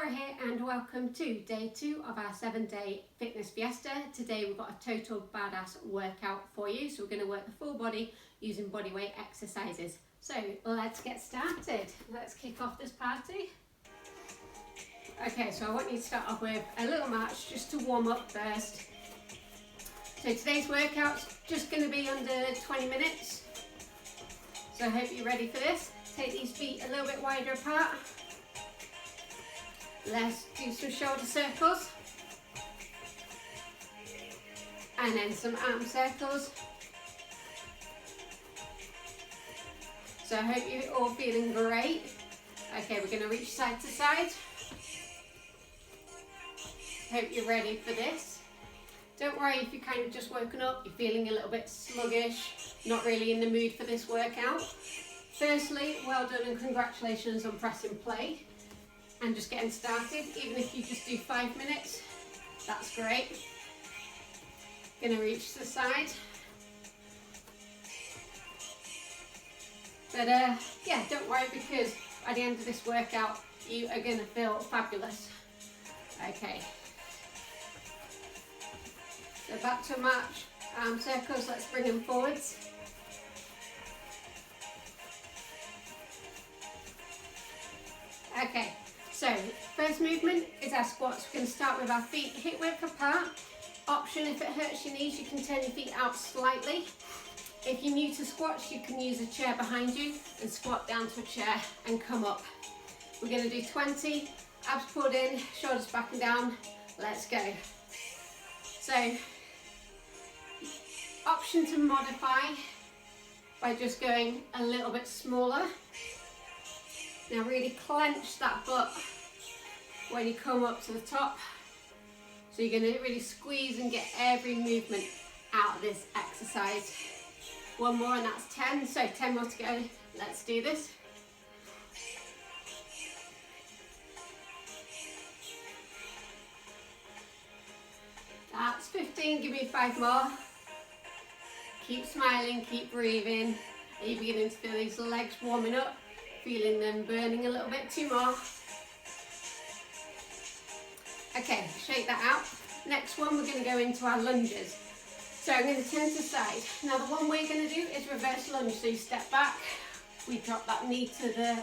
Sarah here and welcome to day 2 of our 7-day fitness fiesta. Today we've got a total badass workout for you. So we're going to work the full body using bodyweight exercises. So let's get started. Let's kick off this party. Okay, so I want you to start off with a little march just to warm up first. So today's workout's just going to be under 20 minutes. So I hope you're ready for this. Take these feet a little bit wider apart. Let's do some shoulder circles. And then some arm circles. So I hope you're all feeling great. Okay, we're going to reach side to side. Hope you're ready for this. Don't worry if you're kind of just woken up, you're feeling a little bit sluggish, not really in the mood for this workout. Firstly, well done and congratulations on pressing play and just getting started. Even if you just do 5 minutes, that's great. Gonna reach the side. But yeah, don't worry because by the end of this workout, you are gonna feel fabulous. Okay. So back to a march, arm circles, let's bring them forwards. Okay, so first movement is our squats. We're going to start with our feet hip width apart. Option, if it hurts your knees, you can turn your feet out slightly. If you're new to squats, you can use a chair behind you and squat down to a chair and come up. We're going to do 20, abs pulled in, shoulders back and down. Let's go. So, option to modify by just going a little bit smaller. Now really clench that butt when you come up to the top. So you're going to really squeeze and get every movement out of this exercise. One more and that's 10, so 10 more to go. Let's do this. That's 15, give me 5 more. Keep smiling, keep breathing. Are you beginning to feel these legs warming up? Feeling them burning a little bit, 2 more. Okay, shake that out. Next one, we're going to go into our lunges. So I'm going to turn to the side. Now the one we're going to do is reverse lunge. So you step back, we drop that knee to the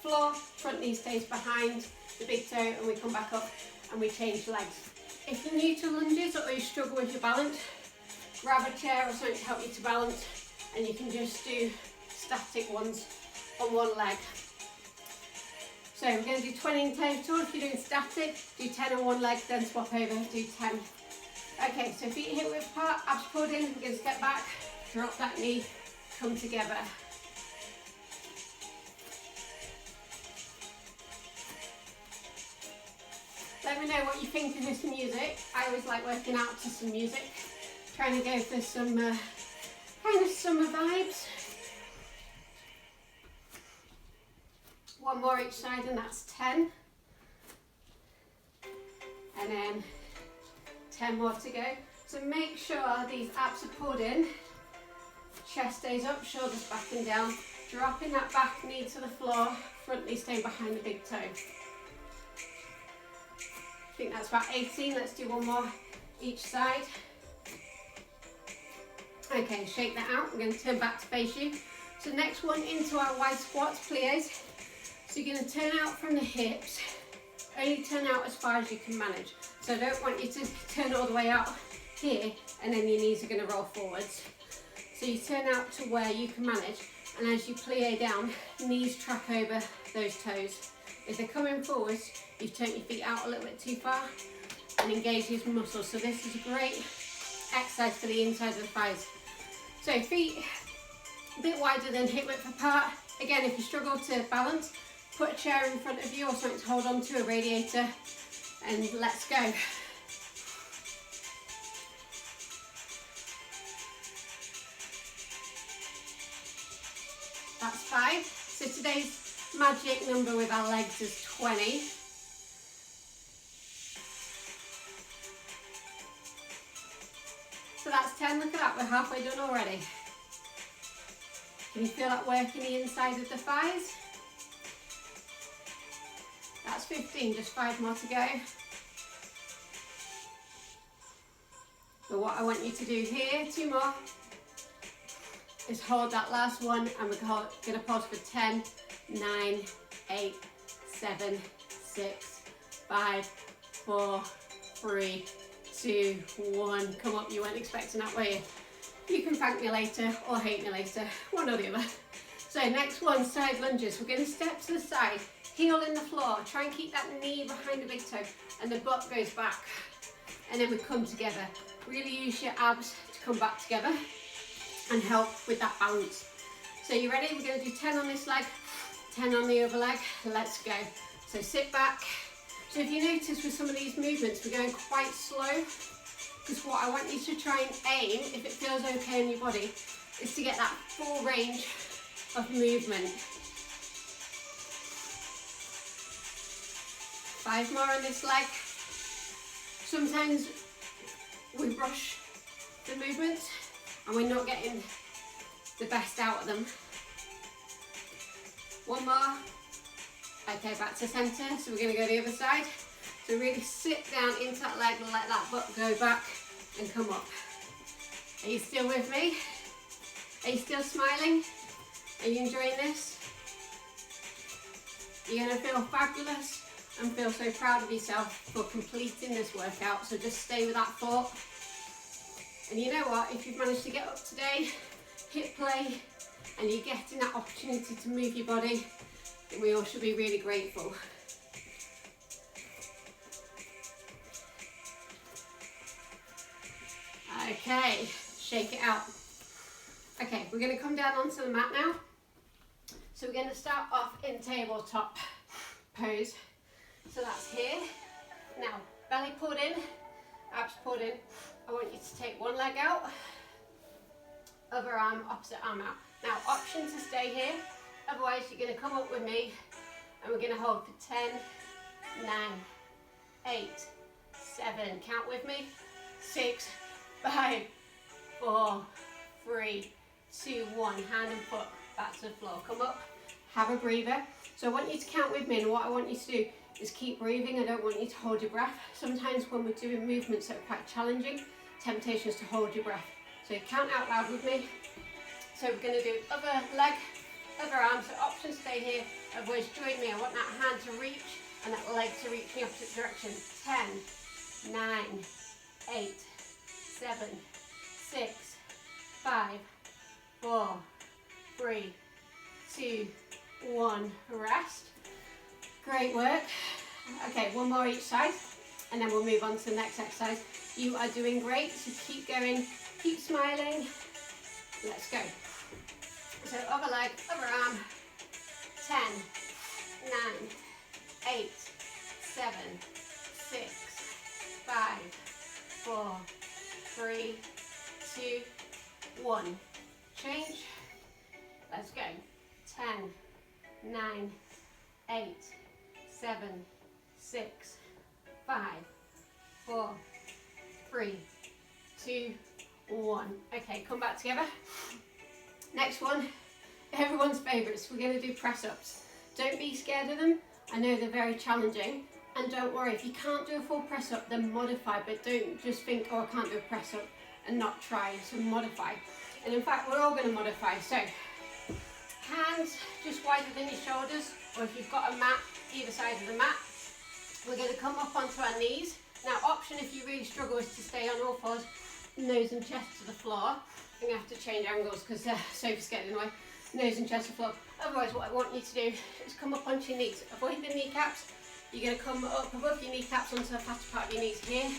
floor, front knee stays behind the big toe, and we come back up and we change legs. If you're new to lunges or you struggle with your balance, grab a chair or something to help you to balance, and you can just do static ones on one leg. So we're going to do 20 in total. If you're doing static, do 10 on one leg, then swap over, do 10. Okay, so feet hip width apart, abs pulled in, we're going to step back, drop that knee, come together. Let me know what you think of this music. I always like working out to some music, trying to go for some kind of summer vibes. One more each side and that's 10. And then 10 more to go. So make sure these abs are pulled in. Chest stays up, shoulders back and down. Dropping that back knee to the floor, front knee staying behind the big toe. I think that's about 18. Let's do one more each side. Okay, shake that out. We're going to turn back to face you. So next one into our wide squats, plies. So you're going to turn out from the hips, only turn out as far as you can manage. So I don't want you to turn all the way out here and then your knees are going to roll forwards. So you turn out to where you can manage, and as you plie down, knees track over those toes. If they're coming forwards, you've turned your feet out a little bit too far and engage these muscles. So this is a great exercise for the inside of the thighs. So feet a bit wider than hip width apart. Again, if you struggle to balance, put a chair in front of you or something to hold on to, a radiator, and let's go. That's 5. So today's magic number with our legs is 20. So that's 10, look at that, we're halfway done already. Can you feel that work in the inside of the thighs? That's 15, just 5 more to go. So what I want you to do here, 2 more, is hold that last one, and we're going to pause for 10, 9, 8, 7, 6, 5, 4, 3, 2, 1. Come up, you weren't expecting that, were you? You can thank me later or hate me later, one or the other. So next one, side lunges. We're going to step to the side, heel in the floor, try and keep that knee behind the big toe, and the butt goes back. And then we come together. Really use your abs to come back together and help with that balance. So you ready? We're going to do 10 on this leg, 10 on the other leg. Let's go. So sit back. So if you notice with some of these movements, we're going quite slow, because what I want you to try and aim, if it feels okay in your body, is to get that full range of movement. 5 more on this leg. Sometimes we rush the movements and we're not getting the best out of them. 1 more. Okay, back to centre. So we're going to go the other side. So really sit down into that leg and let that butt go back and come up. Are you still with me? Are you still smiling? Are you enjoying this? You're going to feel fabulous and feel so proud of yourself for completing this workout. So just stay with that thought. And you know what? If you've managed to get up today, hit play, and you're getting that opportunity to move your body, then we all should be really grateful. Okay, shake it out. Okay, we're going to come down onto the mat now. So we're going to start off in tabletop pose. So that's here. Now, belly pulled in, abs pulled in. I want you to take one leg out, other arm, opposite arm out. Now, option to stay here. Otherwise, you're going to come up with me and we're going to hold for 10, 9, 8, 7. Count with me. 6, 5, 4, 3, 2, 1. Hand and foot back to the floor. Come up, have a breather. So I want you to count with me, and what I want you to do is keep breathing. I don't want you to hold your breath. Sometimes when we're doing movements that are quite challenging, temptation is to hold your breath. So count out loud with me. So we're going to do other leg, other arm. So option stay here, otherwise join me. I want that hand to reach and that leg to reach in the opposite direction. 10, 9, 8, 7, 6, 5, 4, 3, 2, 1. Rest. Great work. Okay, 1 more each side, and then we'll move on to the next exercise. You are doing great, so keep going, keep smiling. Let's go. So other leg, other arm. 10, 9, 8, 7, 6, 5, 4, 3, 2, 1. Change. Let's go. 10, 9, 8, 7, 6, 5, 4, 3, 2, 1. Okay, come back together. Next one, everyone's favourites. We're going to do press-ups. Don't be scared of them. I know they're very challenging. And don't worry, if you can't do a full press-up, then modify. But don't just think, oh, I can't do a press-up and not try. So modify. And in fact, we're all going to modify. So hands just wider than your shoulders, or if you've got a mat, either side of the mat. We're going to come up onto our knees. Now, option if you really struggle is to stay on all fours, nose and chest to the floor. I'm going to have to change angles because Sophie's getting in the way. Nose and chest to the floor. Otherwise, what I want you to do is come up onto your knees. Avoid the kneecaps. You're going to come up above your kneecaps onto the fatter part of your knees here,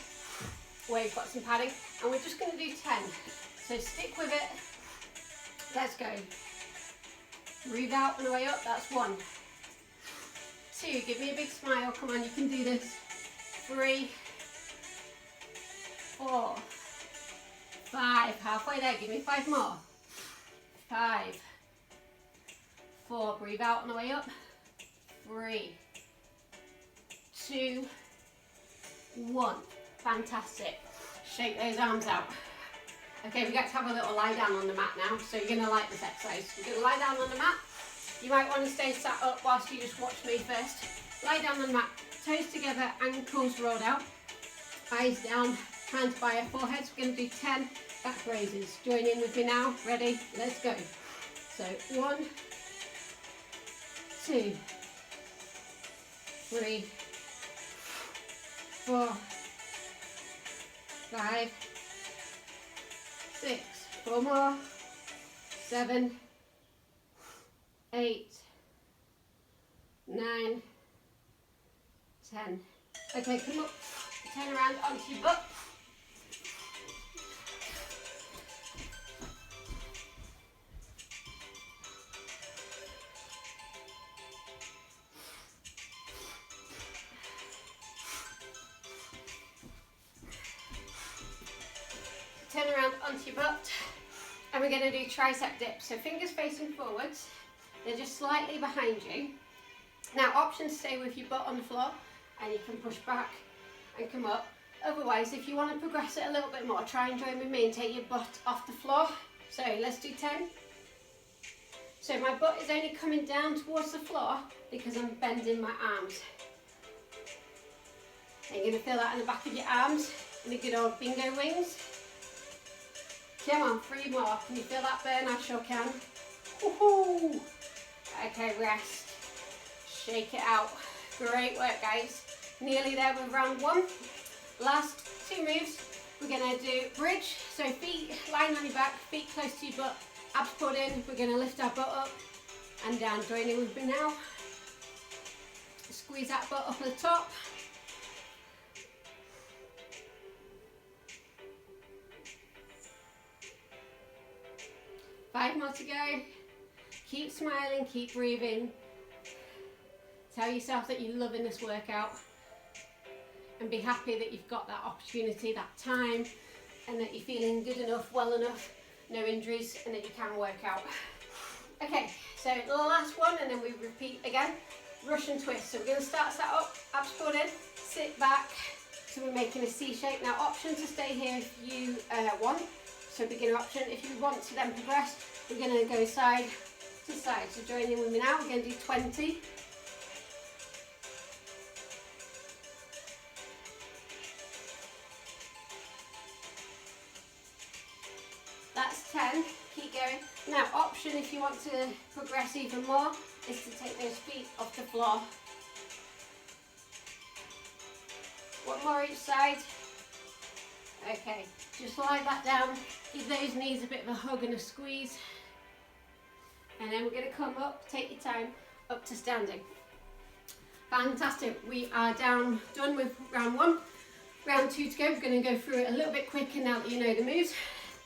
where you've got some padding. And we're just going to do 10. So stick with it. Let's go. Breathe out and away up. That's 1. 2. Give me a big smile. Come on, you can do this. 3, 4, 5. Halfway there. Give me 5 more. 5, 4. Breathe out on the way up. 3, 2, 1. Fantastic. Shake those arms out. Okay, we get to have a little lie down on the mat now, so you're going to like this exercise. You're going to lie down on the mat. You might want to stay sat up whilst you just watch me first. Lie down on the mat, toes together, ankles rolled out, eyes down, hands by our foreheads. We're going to do 10 back raises. Join in with me now. Ready? Let's go. So 1, 2, 3, 4, 5, 6, 4 more, 7, 8, 9, 10. Okay, come up, turn around onto your butt. Turn around onto your butt, and we're going to do tricep dip. So fingers facing forwards, they're just slightly behind you. Now, option to stay with your butt on the floor, and you can push back and come up. Otherwise, if you want to progress it a little bit more, try and join with me and take your butt off the floor. So let's do 10. So my butt is only coming down towards the floor because I'm bending my arms. And you're going to feel that in the back of your arms and the good old bingo wings. Come on, 3 more. Can you feel that burn? I sure can. Woohoo! Okay, rest. Shake it out. Great work, guys. Nearly there with round 1. Last 2 moves. We're going to do bridge. So feet lying on your back, feet close to your butt, abs pulled in. We're going to lift our butt up and down. Join in with me now. Squeeze that butt up at the top. Five more to go. Keep smiling, keep breathing. Tell yourself that you're loving this workout and be happy that you've got that opportunity, that time, and that you're feeling good enough, well enough, no injuries, and that you can work out. Okay, so the last one, and then we repeat again. Russian twist. So we're going to start that up, abs pulled in, sit back. So we're making a C shape. Now, option to stay here if you want. So beginner option. If you want to then progress, we're going to go side to side. So join in with me now. We're going to do 20. That's 10. Keep going. Now, option if you want to progress even more is to take those feet off the floor. One more each side. Okay, just lie that down. Give those knees a bit of a hug and a squeeze. And then we're going to come up, take your time, up to standing. Fantastic. We are done with round 1. Round 2 to go. We're going to go through it a little bit quicker now that you know the moves.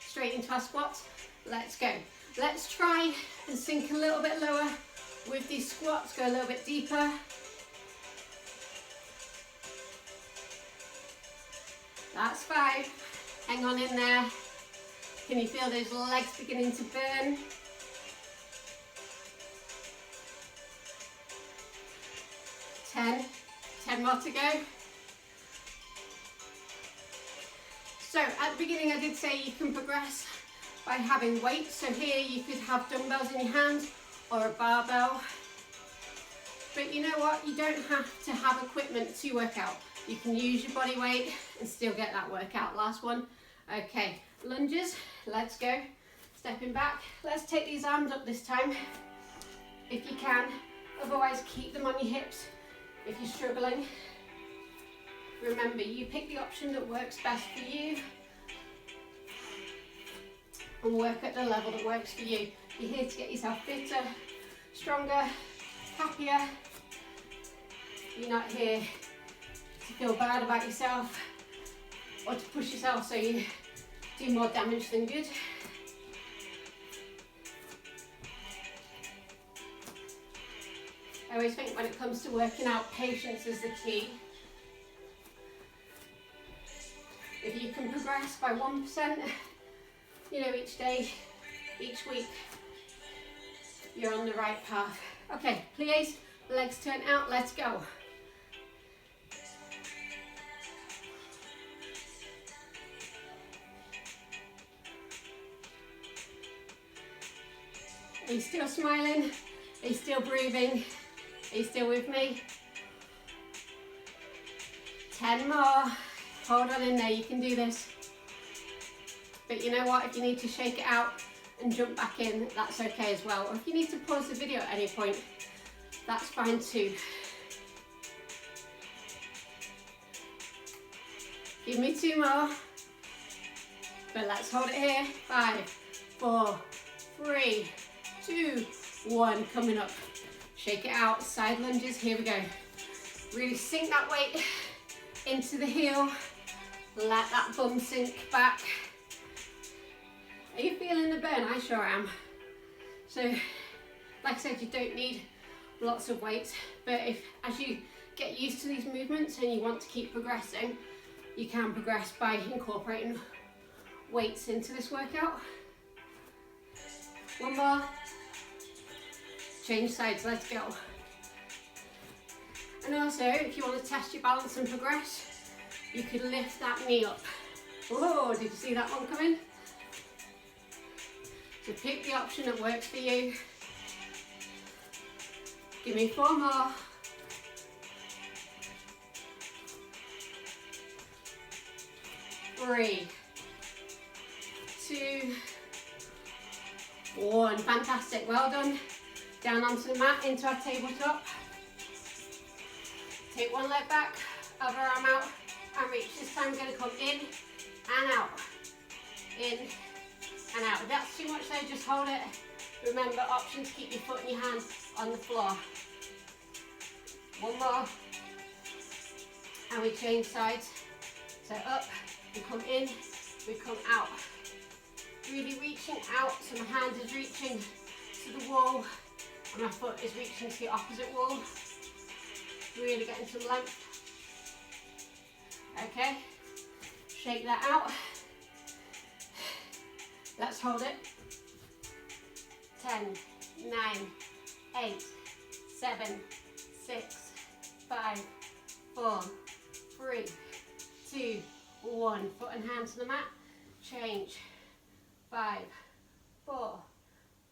Straight into our squats. Let's go. Let's try and sink a little bit lower with these squats. Go a little bit deeper. That's 5. Hang on in there. Can you feel those legs beginning to burn? Ten more to go. So at the beginning I did say you can progress by having weights. So here you could have dumbbells in your hand or a barbell. But you know what? You don't have to have equipment to work out. You can use your body weight and still get that workout. Last one. Okay, lunges. Let's go. Stepping back. Let's take these arms up this time, if you can. Otherwise, keep them on your hips if you're struggling. Remember, you pick the option that works best for you and work at the level that works for you. You're here to get yourself fitter, stronger, happier. You're not here to feel bad about yourself or to push yourself so you do more damage than good. I always think when it comes to working out, patience is the key. If you can progress by 1%, each day, each week, you're on the right path. Okay, plies, legs turn out, let's go. Are you still smiling? Are you still breathing? Are you still with me? 10 more. Hold on in there, you can do this. But you know what, if you need to shake it out and jump back in, that's okay as well. Or if you need to pause the video at any point, that's fine too. Give me 2 more. But let's hold it here. 5, 4, 3, 2, 1. Coming up. Shake it out. Side lunges. Here we go. Really sink that weight into the heel. Let that bum sink back. Are you feeling the burn? I sure am. So, like I said, you don't need lots of weights, but as you get used to these movements and you want to keep progressing, you can progress by incorporating weights into this workout. 1 more. Change sides, let's go. And also, if you want to test your balance and progress, you could lift that knee up. Oh, did you see that one coming? So pick the option that works for you. Give me 4 more. 3, 2, 1. Fantastic, well done. Down onto the mat, into our tabletop. Take one leg back, other arm out, and reach. This time we're going to come in and out. In and out. If that's too much there, just hold it. Remember, option to keep your foot and your hand on the floor. 1 more. And we change sides. So up, we come in, we come out. Really reaching out, so my hand is reaching to the wall, and my foot is reaching to the opposite wall. Really getting some length. Okay, shake that out. Let's hold it. 10, 9, 8, 7, 6, 5, 4, 3, 2, 1. Foot and hand to the mat. Change. 5, 4,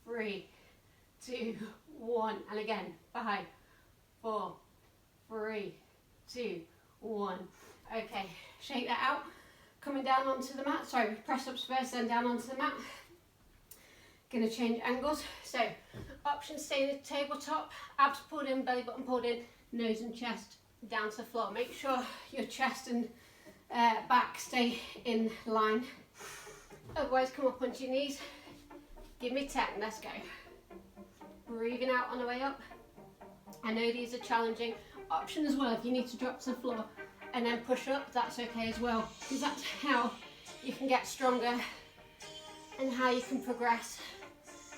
3, 2, 1. And again, 5, 4, 3, 2, 1. Okay, shake that out. Coming down onto the mat. Sorry, press ups first, then down onto the mat. Gonna change angles. So, options stay in the tabletop. Abs pulled in, belly button pulled in, nose and chest down to the floor. Make sure your chest and back stay in line. Otherwise, come up onto your knees. Give me 10. Let's go. Breathing out on the way up. I know these are challenging. Option as well, if you need to drop to the floor and then push up, that's okay as well, because that's how you can get stronger and how you can progress.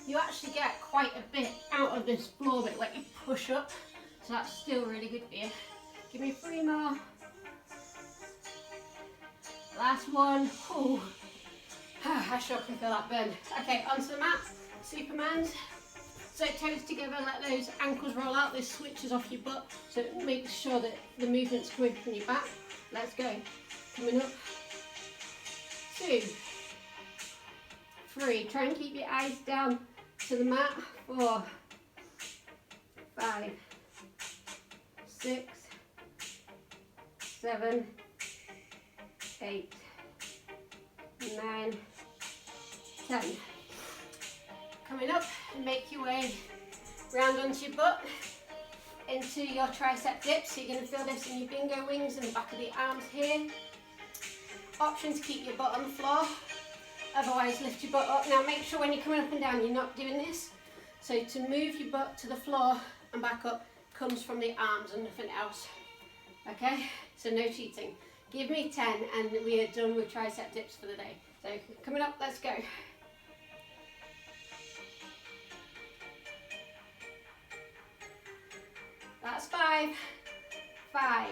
You actually get quite a bit out of this floor bit when you push up, so that's still really good for you. Give me 3 more. Last one. Ooh. I sure can feel that burn. Okay, onto the mat. Supermans. So toes together, let those ankles roll out, those switches off your butt, so make sure that the movement's coming from your back. Let's go. Coming up. 2, 3. Try and keep your eyes down to the mat. 4, 5, 6, 7, 8, 9, 10. Coming up, and make your way round onto your butt into your tricep dip. So you're going to feel this in your bingo wings and the back of the arms here. Option to keep your butt on the floor, otherwise lift your butt up. Now make sure when you're coming up and down you're not doing this. So to move your butt to the floor and back up comes from the arms and nothing else. Okay, so no cheating. Give me 10 and we are done with tricep dips for the day. So coming up, let's go. That's 5, 5,